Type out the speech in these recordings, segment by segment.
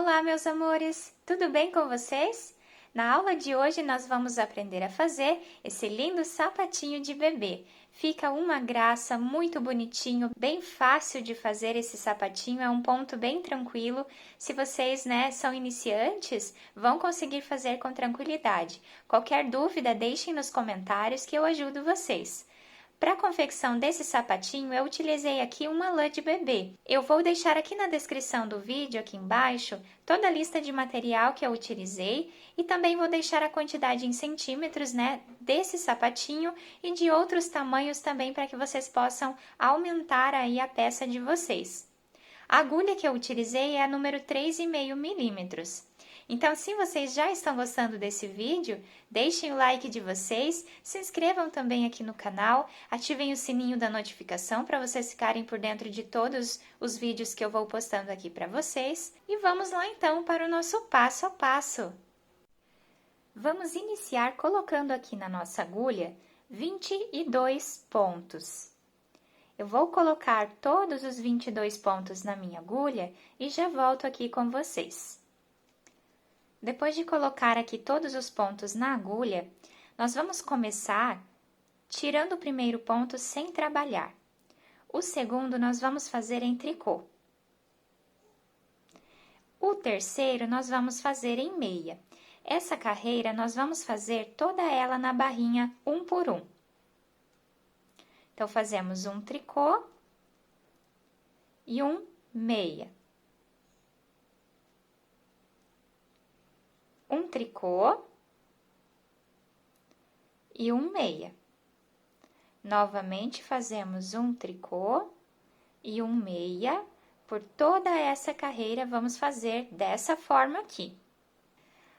Olá, meus amores! Tudo bem com vocês? Na aula de hoje, nós vamos aprender a fazer esse lindo sapatinho de bebê. Fica uma graça, muito bonitinho, bem fácil de fazer esse sapatinho, é um ponto bem tranquilo. Se vocês, são iniciantes, vão conseguir fazer com tranquilidade. Qualquer dúvida, deixem nos comentários que eu ajudo vocês. Para a confecção desse sapatinho, eu utilizei aqui uma lã de bebê. Eu vou deixar aqui na descrição do vídeo, aqui embaixo, toda a lista de material que eu utilizei e também vou deixar a quantidade em centímetros, desse sapatinho e de outros tamanhos também para que vocês possam aumentar aí a peça de vocês. A agulha que eu utilizei é a número 3,5 milímetros. Então, se vocês já estão gostando desse vídeo, deixem o like de vocês, se inscrevam também aqui no canal, ativem o sininho da notificação para vocês ficarem por dentro de todos os vídeos que eu vou postando aqui para vocês. E vamos lá então para o nosso passo a passo. Vamos iniciar colocando aqui na nossa agulha 22 pontos. Eu vou colocar todos os 22 pontos na minha agulha e já volto aqui com vocês. Depois de colocar aqui todos os pontos na agulha, nós vamos começar tirando o primeiro ponto sem trabalhar. O segundo nós vamos fazer em tricô. O terceiro nós vamos fazer em meia. Essa carreira nós vamos fazer toda ela na barrinha 1 por 1. Então, fazemos um tricô e um meia. Um tricô e um meia. Novamente, fazemos um tricô e um meia. Por toda essa carreira, vamos fazer dessa forma aqui.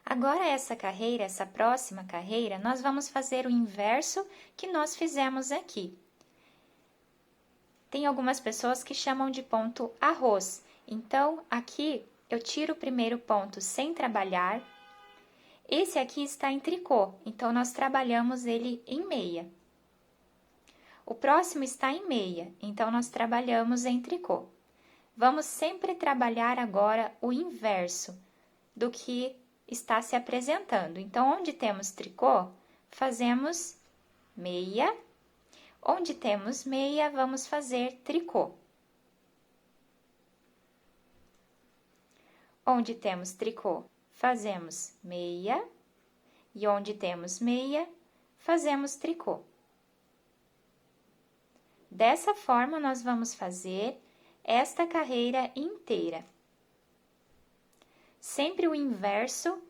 Agora, essa próxima carreira, nós vamos fazer o inverso que nós fizemos aqui. Tem algumas pessoas que chamam de ponto arroz. Então, aqui, eu tiro o primeiro ponto sem trabalhar. Esse aqui está em tricô, então, nós trabalhamos ele em meia. O próximo está em meia, então, nós trabalhamos em tricô. Vamos sempre trabalhar agora o inverso do que está se apresentando. Então, onde temos tricô, fazemos meia. Onde temos meia, vamos fazer tricô. Onde temos tricô, fazemos meia, e onde temos meia, fazemos tricô. Dessa forma, nós vamos fazer esta carreira inteira. Sempre o inverso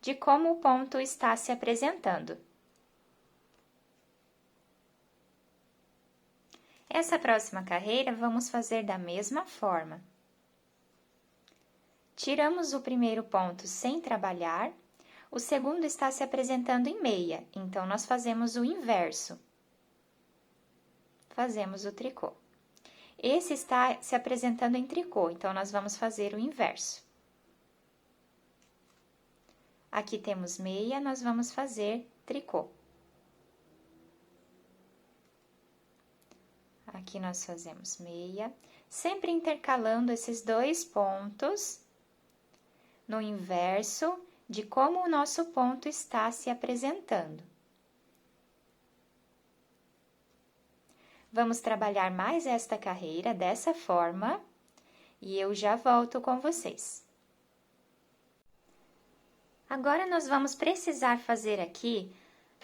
de como o ponto está se apresentando. Essa próxima carreira, vamos fazer da mesma forma. Tiramos o primeiro ponto sem trabalhar, o segundo está se apresentando em meia, então, nós fazemos o inverso. Fazemos o tricô. Esse está se apresentando em tricô, então, nós vamos fazer o inverso. Aqui temos meia, nós vamos fazer tricô. Aqui nós fazemos meia, sempre intercalando esses dois pontos no inverso de como o nosso ponto está se apresentando. Vamos trabalhar mais esta carreira dessa forma e eu já volto com vocês. Agora, nós vamos precisar fazer aqui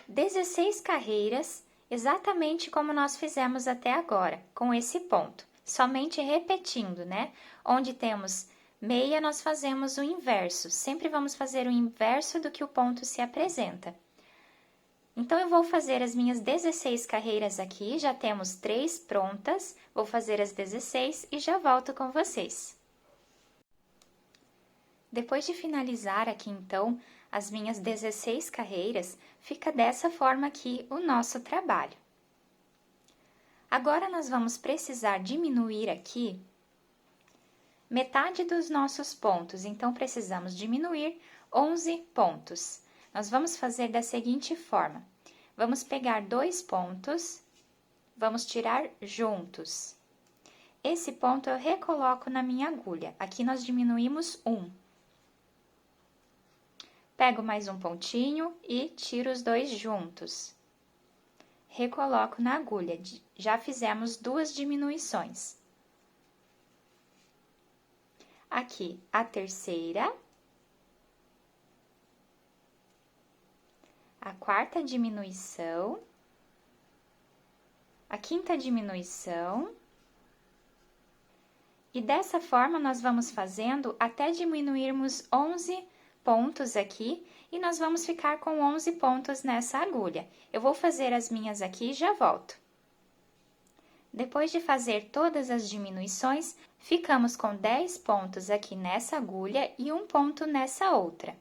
16 carreiras, exatamente como nós fizemos até agora, com esse ponto. Somente repetindo, Onde temos meia, nós fazemos o inverso. Sempre vamos fazer o inverso do que o ponto se apresenta. Então, eu vou fazer as minhas 16 carreiras aqui, já temos 3 prontas. Vou fazer as 16 e já volto com vocês. Depois de finalizar aqui, então, as minhas 16 carreiras, fica dessa forma aqui o nosso trabalho. Agora, nós vamos precisar diminuir aqui metade dos nossos pontos, então, precisamos diminuir 11 pontos. Nós vamos fazer da seguinte forma: vamos pegar 2 pontos, vamos tirar juntos. Esse ponto eu recoloco na minha agulha, aqui nós diminuímos 1. Pego mais um pontinho e tiro os dois juntos. Recoloco na agulha, já fizemos 2 diminuições. Aqui, a terceira. A quarta diminuição. A quinta diminuição. E dessa forma, nós vamos fazendo até diminuirmos 11 pontos aqui, e nós vamos ficar com 11 pontos nessa agulha. Eu vou fazer as minhas aqui e já volto. Depois de fazer todas as diminuições, ficamos com 10 pontos aqui nessa agulha e um ponto nessa outra.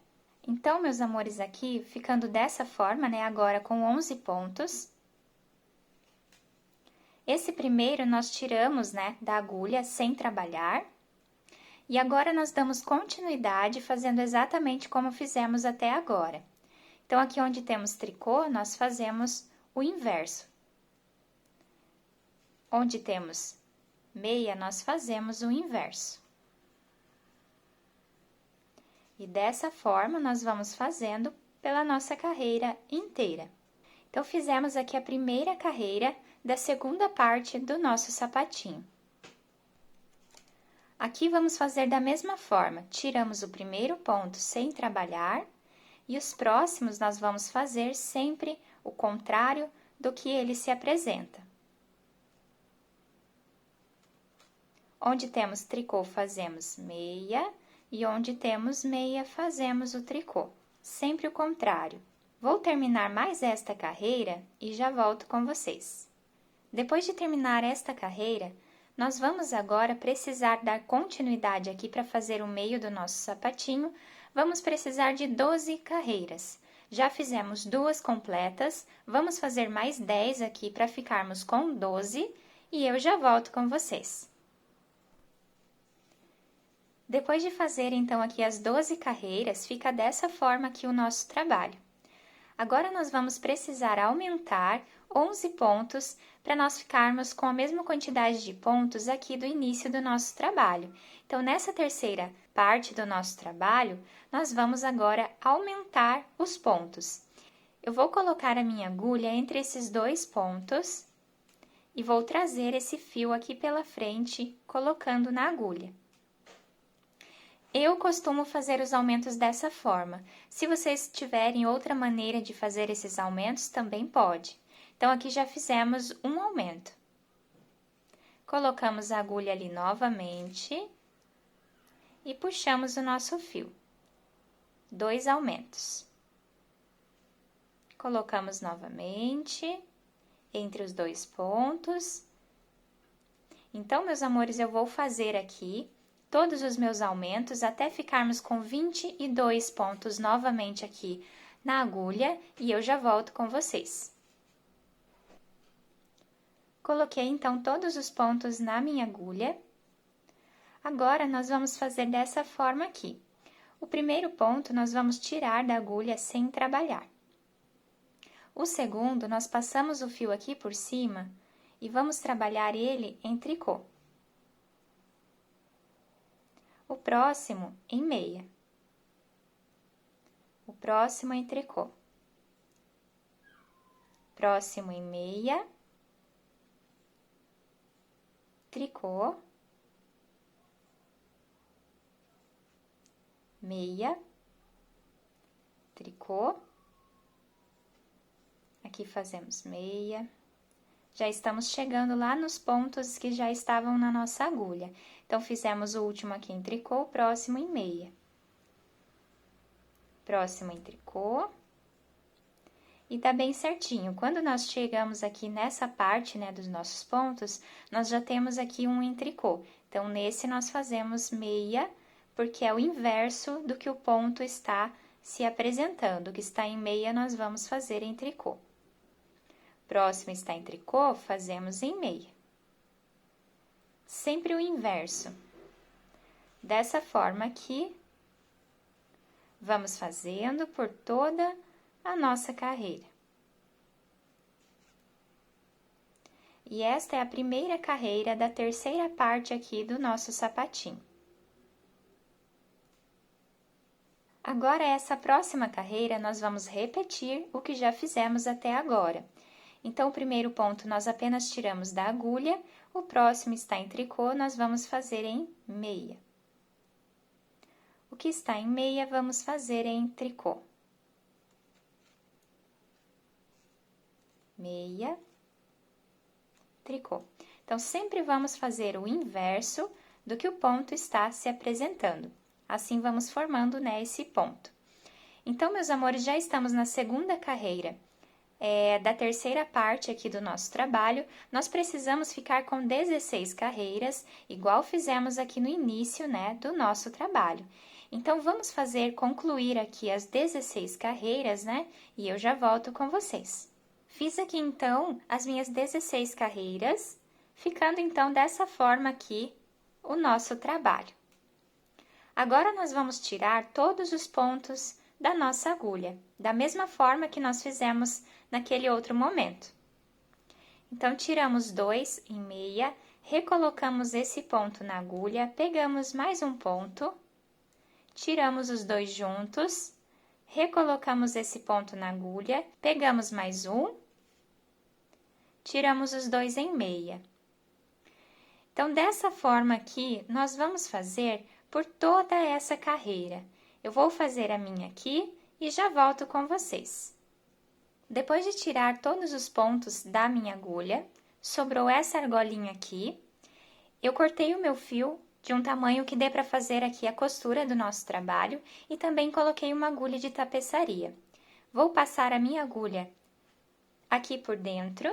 Então, meus amores, aqui, ficando dessa forma, né, agora com 11 pontos. Esse primeiro nós tiramos, né, da agulha sem trabalhar. E agora, nós damos continuidade fazendo exatamente como fizemos até agora. Então, aqui onde temos tricô, nós fazemos o inverso. Onde temos meia, nós fazemos o inverso. E dessa forma, nós vamos fazendo pela nossa carreira inteira. Então, fizemos aqui a primeira carreira da segunda parte do nosso sapatinho. Aqui, vamos fazer da mesma forma, tiramos o primeiro ponto sem trabalhar, e os próximos nós vamos fazer sempre o contrário do que ele se apresenta. Onde temos tricô, fazemos meia, e onde temos meia, fazemos o tricô, sempre o contrário. Vou terminar mais esta carreira e já volto com vocês. Depois de terminar esta carreira, nós vamos agora precisar dar continuidade aqui para fazer o meio do nosso sapatinho. Vamos precisar de 12 carreiras. Já fizemos 2 completas, vamos fazer mais 10 aqui para ficarmos com 12 e eu já volto com vocês. Depois de fazer, então, aqui as 12 carreiras, fica dessa forma aqui o nosso trabalho. Agora, nós vamos precisar aumentar 11 pontos para nós ficarmos com a mesma quantidade de pontos aqui do início do nosso trabalho. Então, nessa terceira parte do nosso trabalho, nós vamos agora aumentar os pontos. Eu vou colocar a minha agulha entre esses 2 pontos e vou trazer esse fio aqui pela frente, colocando na agulha. Eu costumo fazer os aumentos dessa forma. Se vocês tiverem outra maneira de fazer esses aumentos, também pode. Então, aqui já fizemos um aumento. Colocamos a agulha ali novamente e puxamos o nosso fio. 2 aumentos. Colocamos novamente entre os 2 pontos. Então, meus amores, eu vou fazer aqui todos os meus aumentos até ficarmos com 22 pontos novamente aqui na agulha e eu já volto com vocês. Coloquei, então, todos os pontos na minha agulha. Agora, nós vamos fazer dessa forma aqui. O primeiro ponto, nós vamos tirar da agulha sem trabalhar. O segundo, nós passamos o fio aqui por cima e vamos trabalhar ele em tricô. O próximo em meia. O próximo em tricô. Próximo em meia. Tricô. Meia. Tricô. Aqui fazemos meia. Já estamos chegando lá nos pontos que já estavam na nossa agulha. Então, fizemos o último aqui em tricô, o próximo em meia. Próximo em tricô. E tá bem certinho. Quando nós chegamos aqui nessa parte, né, dos nossos pontos, nós já temos aqui um em tricô. Então, nesse nós fazemos meia, porque é o inverso do que o ponto está se apresentando. O que está em meia, nós vamos fazer em tricô. Próximo está em tricô, fazemos em meia. Sempre o inverso. Dessa forma aqui, vamos fazendo por toda a nossa carreira. E esta é a primeira carreira da terceira parte aqui do nosso sapatinho. Agora, essa próxima carreira, nós vamos repetir o que já fizemos até agora. Então, o primeiro ponto nós apenas tiramos da agulha, o próximo está em tricô, nós vamos fazer em meia. O que está em meia, vamos fazer em tricô. Meia, tricô. Então, sempre vamos fazer o inverso do que o ponto está se apresentando. Assim, vamos formando, né, esse ponto. Então, meus amores, já estamos na segunda carreira da terceira parte aqui do nosso trabalho. Nós precisamos ficar com 16 carreiras, igual fizemos aqui no início, né, do nosso trabalho. Então, vamos concluir aqui as 16 carreiras, né, e eu já volto com vocês. Fiz aqui, então, as minhas 16 carreiras, ficando, então, dessa forma aqui o nosso trabalho. Agora, nós vamos tirar todos os pontos da nossa agulha, da mesma forma que nós fizemos naquele outro momento. Então, tiramos 2 em meia, recolocamos esse ponto na agulha, pegamos mais um ponto, tiramos os dois juntos, recolocamos esse ponto na agulha, pegamos mais um, tiramos os dois em meia. Então, dessa forma aqui, nós vamos fazer por toda essa carreira. Eu vou fazer a minha aqui e já volto com vocês. Depois de tirar todos os pontos da minha agulha, sobrou essa argolinha aqui. Eu cortei o meu fio de um tamanho que dê para fazer aqui a costura do nosso trabalho e também coloquei uma agulha de tapeçaria. Vou passar a minha agulha aqui por dentro.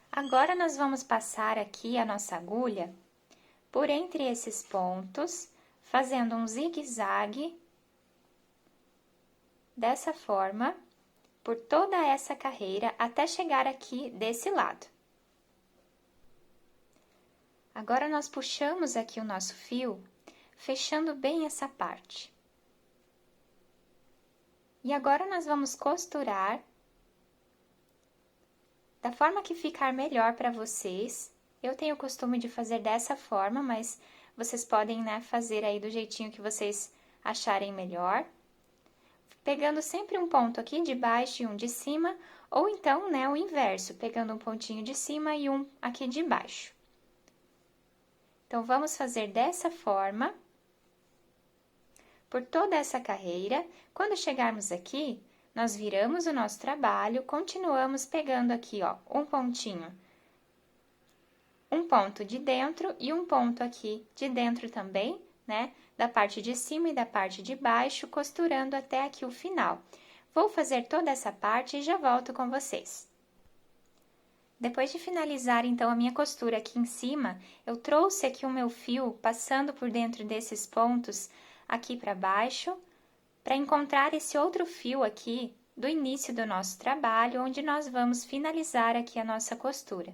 Agora, nós vamos passar aqui a nossa agulha por entre esses pontos, fazendo um zigue-zague, dessa forma, por toda essa carreira, até chegar aqui desse lado. Agora, nós puxamos aqui o nosso fio, fechando bem essa parte. E agora, nós vamos costurar da forma que ficar melhor para vocês. Eu tenho o costume de fazer dessa forma, mas vocês podem, né, fazer aí do jeitinho que vocês acharem melhor. Pegando sempre um ponto aqui de baixo e um de cima, ou então, né, o inverso, pegando um pontinho de cima e um aqui de baixo. Então, vamos fazer dessa forma, por toda essa carreira. Quando chegarmos aqui, nós viramos o nosso trabalho, continuamos pegando aqui, ó, um pontinho, um ponto de dentro e um ponto aqui de dentro também, né? Da parte de cima e da parte de baixo, costurando até aqui o final. Vou fazer toda essa parte e já volto com vocês. Depois de finalizar, então, a minha costura aqui em cima, eu trouxe aqui o meu fio, passando por dentro desses pontos aqui para baixo, para encontrar esse outro fio aqui do início do nosso trabalho, onde nós vamos finalizar aqui a nossa costura.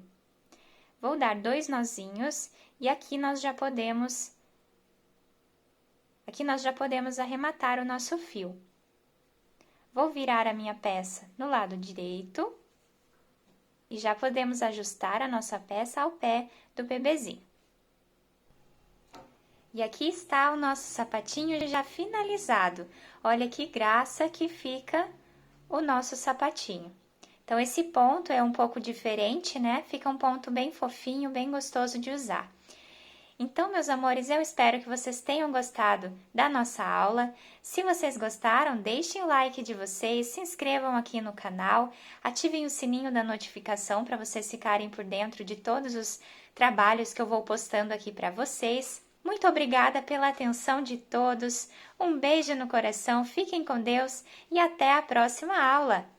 Vou dar 2 nozinhos e aqui nós já podemos arrematar o nosso fio. Vou virar a minha peça no lado direito e já podemos ajustar a nossa peça ao pé do bebezinho. E aqui está o nosso sapatinho já finalizado. Olha que graça que fica o nosso sapatinho. Então, esse ponto é um pouco diferente, né? Fica um ponto bem fofinho, bem gostoso de usar. Então, meus amores, eu espero que vocês tenham gostado da nossa aula. Se vocês gostaram, deixem o like de vocês, se inscrevam aqui no canal, ativem o sininho da notificação para vocês ficarem por dentro de todos os trabalhos que eu vou postando aqui para vocês. Muito obrigada pela atenção de todos, um beijo no coração, fiquem com Deus e até a próxima aula!